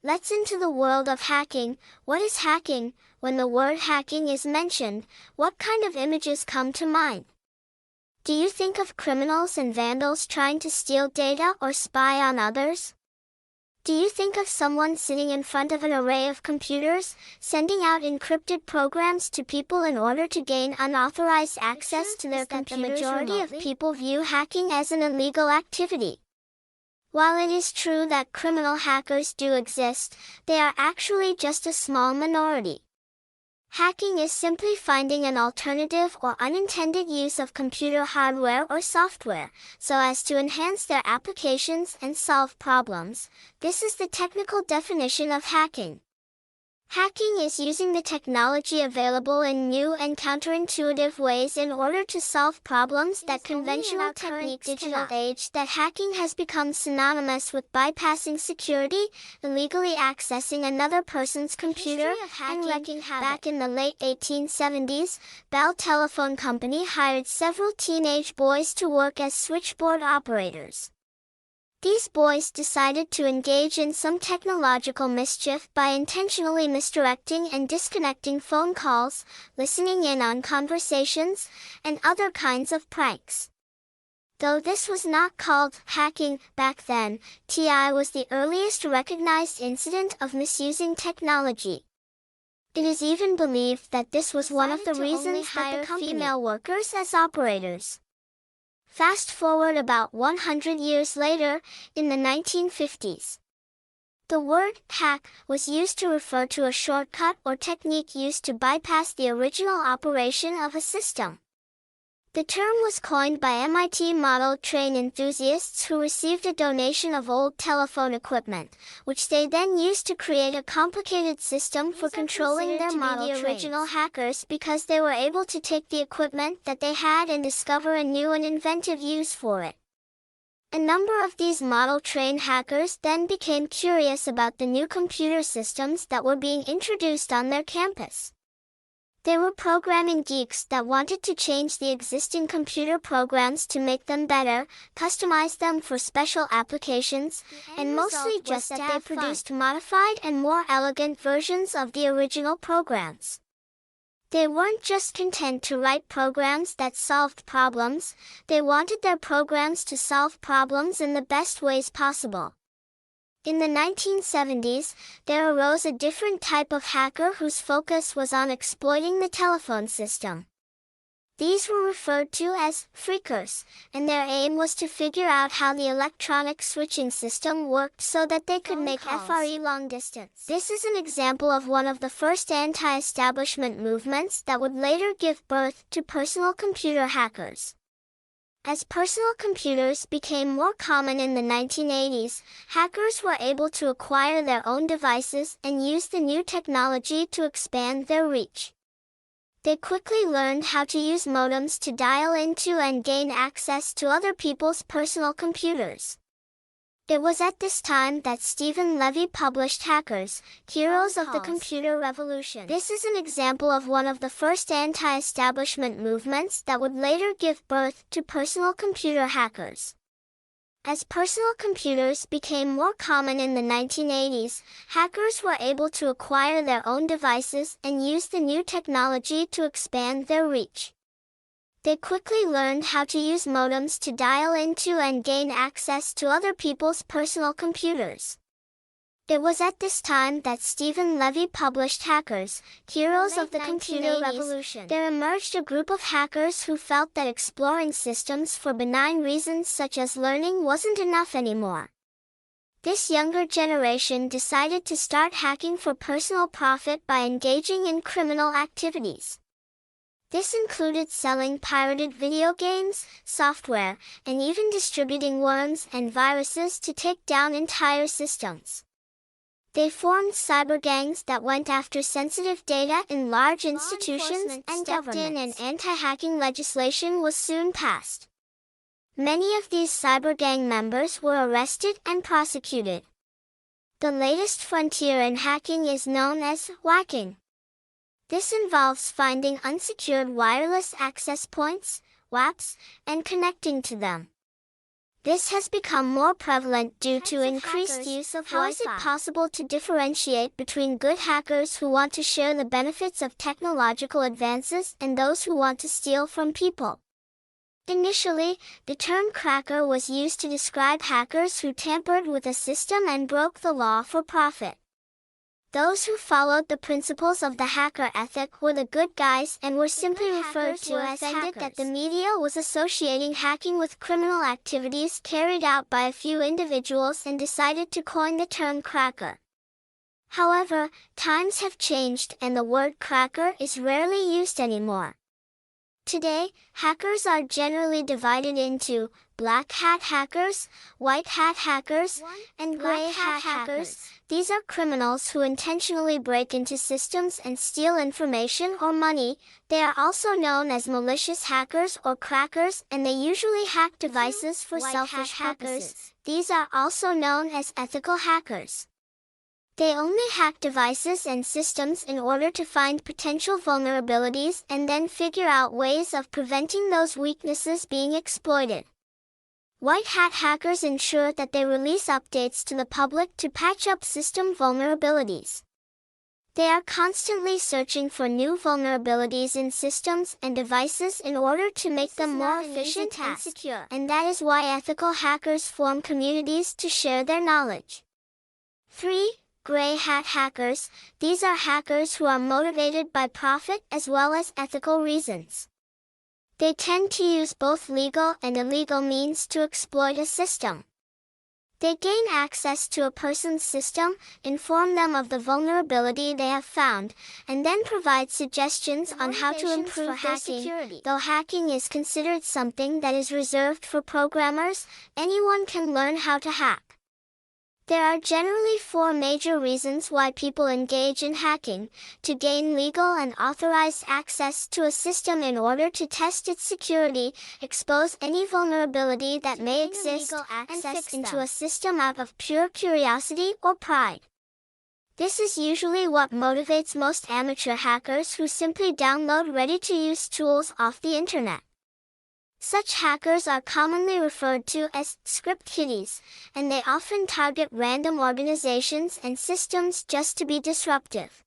Let's into the world of hacking. What is hacking? When the word hacking is mentioned, what kind of images come to mind? Do you think of criminals and vandals trying to steal data or spy on others? Do you think of someone sitting in front of an array of computers, sending out encrypted programs to people in order to gain unauthorized access to their computers? The majority of people view hacking as an illegal activity. While it is true that criminal hackers do exist, they are actually just a small minority. Hacking is simply finding an alternative or unintended use of computer hardware or software, so as to enhance their applications and solve problems. This is the technical definition of hacking. Hacking is using the technology available in new and counterintuitive ways in order to solve problems that conventional techniques cannot. Age that hacking has become synonymous with bypassing security, illegally accessing another person's computer, and wreaking havoc. Back in the late 1870s, Bell Telephone Company hired several teenage boys to work as switchboard operators. These boys decided to engage in some technological mischief by intentionally misdirecting and disconnecting phone calls, listening in on conversations, and other kinds of pranks. Though this was not called hacking back then, TI was the earliest recognized incident of misusing technology. It is even believed that this was one of the reasons that the company hired female workers as operators. Fast forward about 100 years later, in the 1950s. The word hack was used to refer to a shortcut or technique used to bypass the original operation of a system. The term was coined by MIT model train enthusiasts who received a donation of old telephone equipment, which they then used to create a complicated system for controlling their model trains. The original hackers because they were able to take the equipment that they had and discover a new and inventive use for it. A number of these model train hackers then became curious about the new computer systems that were being introduced on their campus. They were programming geeks that wanted to change the existing computer programs to make them better, customize them for special applications, and mostly just that they produced modified and more elegant versions of the original programs. They weren't just content to write programs that solved problems, they wanted their programs to solve problems in the best ways possible. In the 1970s, there arose a different type of hacker whose focus was on exploiting the telephone system. These were referred to as phreakers, and their aim was to figure out how the electronic switching system worked so that they could make phreaking long distance. This is an example of one of the first anti-establishment movements that would later give birth to personal computer hackers. As personal computers became more common in the 1980s, hackers were able to acquire their own devices and use the new technology to expand their reach. They quickly learned how to use modems to dial into and gain access to other people's personal computers. It was at this time that Stephen Levy published Hackers, Heroes of the Computer Revolution. This is an example of one of the first anti-establishment movements that would later give birth to personal computer hackers. As personal computers became more common in the 1980s, hackers were able to acquire their own devices and use the new technology to expand their reach. They quickly learned how to use modems to dial into and gain access to other people's personal computers. It was at this time that Stephen Levy published Hackers, Heroes of the Computer Revolution. There emerged a group of hackers who felt that exploring systems for benign reasons such as learning wasn't enough anymore. This younger generation decided to start hacking for personal profit by engaging in criminal activities. This included selling pirated video games, software, and even distributing worms and viruses to take down entire systems. They formed cyber gangs that went after sensitive data in large institutions and stepped in, and anti-hacking legislation was soon passed. Many of these cyber gang members were arrested and prosecuted. The latest frontier in hacking is known as whacking. This involves finding unsecured wireless access points, WAPs, and connecting to them. This has become more prevalent due to increased use of Wi-Fi. How is it possible to differentiate between good hackers who want to share the benefits of technological advances and those who want to steal from people? Initially, the term cracker was used to describe hackers who tampered with a system and broke the law for profit. Those who followed the principles of the hacker ethic were the good guys and were simply referred to as hackers. That the media was associating hacking with criminal activities carried out by a few individuals and decided to coin the term cracker. However, times have changed and the word cracker is rarely used anymore. Today, hackers are generally divided into black hat hackers, white hat hackers, and gray hat hackers. These are criminals who intentionally break into systems and steal information or money. They are also known as malicious hackers or crackers, and they usually hack devices for selfish purposes. These are also known as ethical hackers. They only hack devices and systems in order to find potential vulnerabilities and then figure out ways of preventing those weaknesses being exploited. White hat hackers ensure that they release updates to the public to patch up system vulnerabilities. They are constantly searching for new vulnerabilities in systems and devices in order to make them more efficient and secure. And that is why ethical hackers form communities to share their knowledge. 3. Gray hat hackers. These are hackers who are motivated by profit as well as ethical reasons. They tend to use both legal and illegal means to exploit a system. They gain access to a person's system, inform them of the vulnerability they have found, and then provide suggestions on how to improve their security. Though hacking is considered something that is reserved for programmers, anyone can learn how to hack. There are generally 4 major reasons why people engage in hacking: to gain legal and authorized access to a system in order to test its security, expose any vulnerability that may exist, and fix into a system out of pure curiosity or pride. This is usually what motivates most amateur hackers who simply download ready-to-use tools off the internet. Such hackers are commonly referred to as script kiddies, and they often target random organizations and systems just to be disruptive.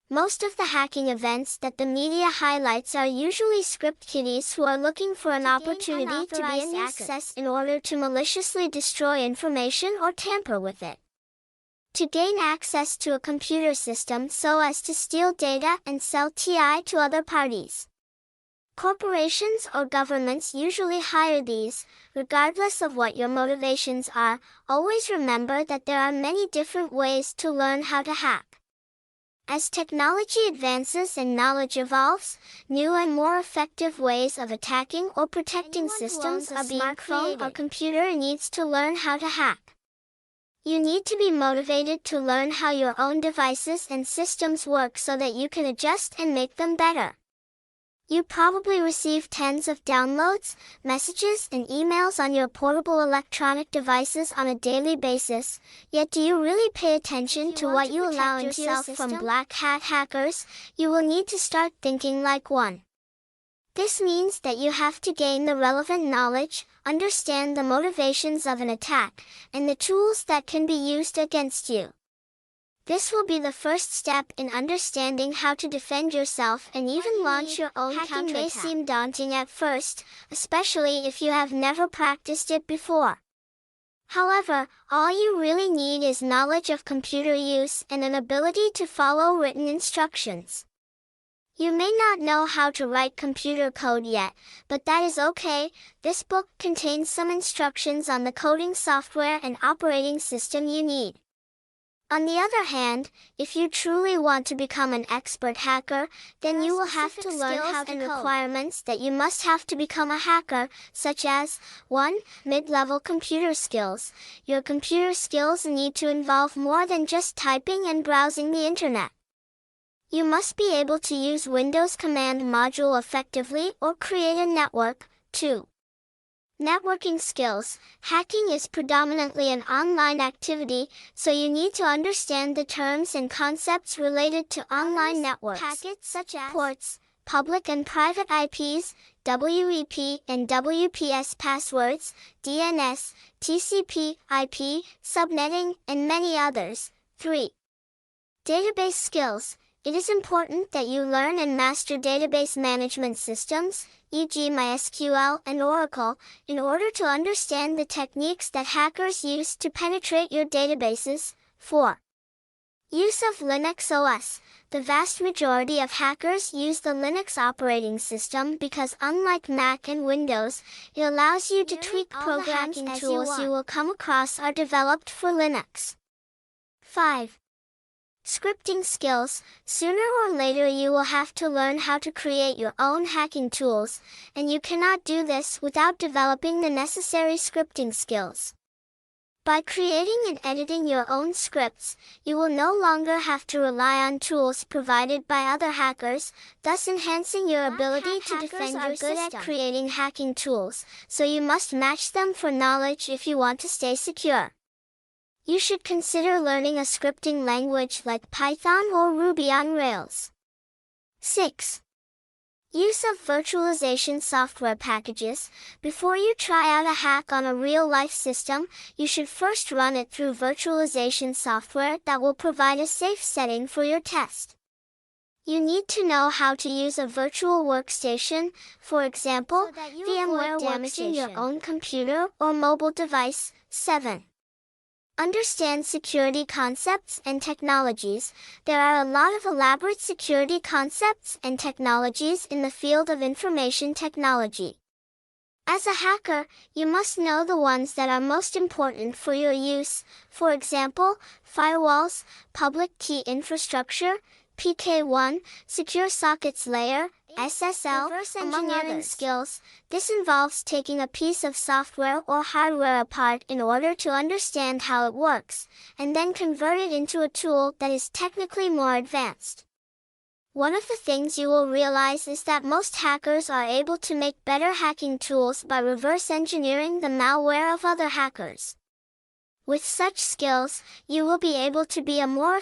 Most of the hacking events that the media highlights are usually script kiddies who are looking for an opportunity to gain access in order to maliciously destroy information or tamper with it. To gain access to a computer system so as to steal data and sell TI to other parties. Corporations or governments usually hire these. Regardless of what your motivations are, always remember that there are many different ways to learn how to hack. As technology advances and knowledge evolves, new and more effective ways of attacking or protecting systems are being created. Or computer needs to learn how to hack. You need to be motivated to learn how your own devices and systems work so that you can adjust and make them better. You probably receive tens of downloads, messages, and emails on your portable electronic devices on a daily basis, yet do you really pay attention to what you allow into your system? From black hat hackers, you will need to start thinking like one. This means that you have to gain the relevant knowledge, understand the motivations of an attack, and the tools that can be used against you. This will be the first step in understanding how to defend yourself and even launch your own counterattack. Hacking may seem daunting at first, especially if you have never practiced it before. However, all you really need is knowledge of computer use and an ability to follow written instructions. You may not know how to write computer code yet, but that is okay. This book contains some instructions on the coding software and operating system you need. On the other hand, if you truly want to become an expert hacker, then you will have to learn how to code. Requirements that you must have to become a hacker, such as 1. Mid-level computer skills. Your computer skills need to involve more than just typing and browsing the internet. You must be able to use Windows command module effectively or create a network. 2. Networking skills. Hacking is predominantly an online activity, so you need to understand the terms and concepts related to online networks. Packets such as ports, public and private IPs, WEP and WPS passwords, DNS, TCP, IP, subnetting, and many others. 3. Database skills. It is important that you learn and master database management systems, e.g. MySQL and Oracle, in order to understand the techniques that hackers use to penetrate your databases. 4. Use of Linux OS. The vast majority of hackers use the Linux operating system because unlike Mac and Windows, it allows you to tweak programs and tools you will come across are developed for Linux. 5. Scripting skills. Sooner or later you will have to learn how to create your own hacking tools, and you cannot do this without developing the necessary scripting skills. By creating and editing your own scripts, you will no longer have to rely on tools provided by other hackers, thus enhancing your ability to defend your system. Good at creating hacking tools, so you must match them for knowledge if you want to stay secure. You should consider learning a scripting language like Python or Ruby on Rails. 6. Use of virtualization software packages. Before you try out a hack on a real-life system, you should first run it through virtualization software that will provide a safe setting for your test. You need to know how to use a virtual workstation, for example, VMware damaging your own computer or mobile device. 7. Understand security concepts and technologies. There are a lot of elaborate security concepts and technologies in the field of information technology. As a hacker, you must know the ones that are most important for your use, for example, firewalls, public key infrastructure, PK1, secure sockets layer, SSL, among other skills. This involves taking a piece of software or hardware apart in order to understand how it works, and then convert it into a tool that is technically more advanced. One of the things you will realize is that most hackers are able to make better hacking tools by reverse engineering the malware of other hackers. With such skills, you will be able to be a more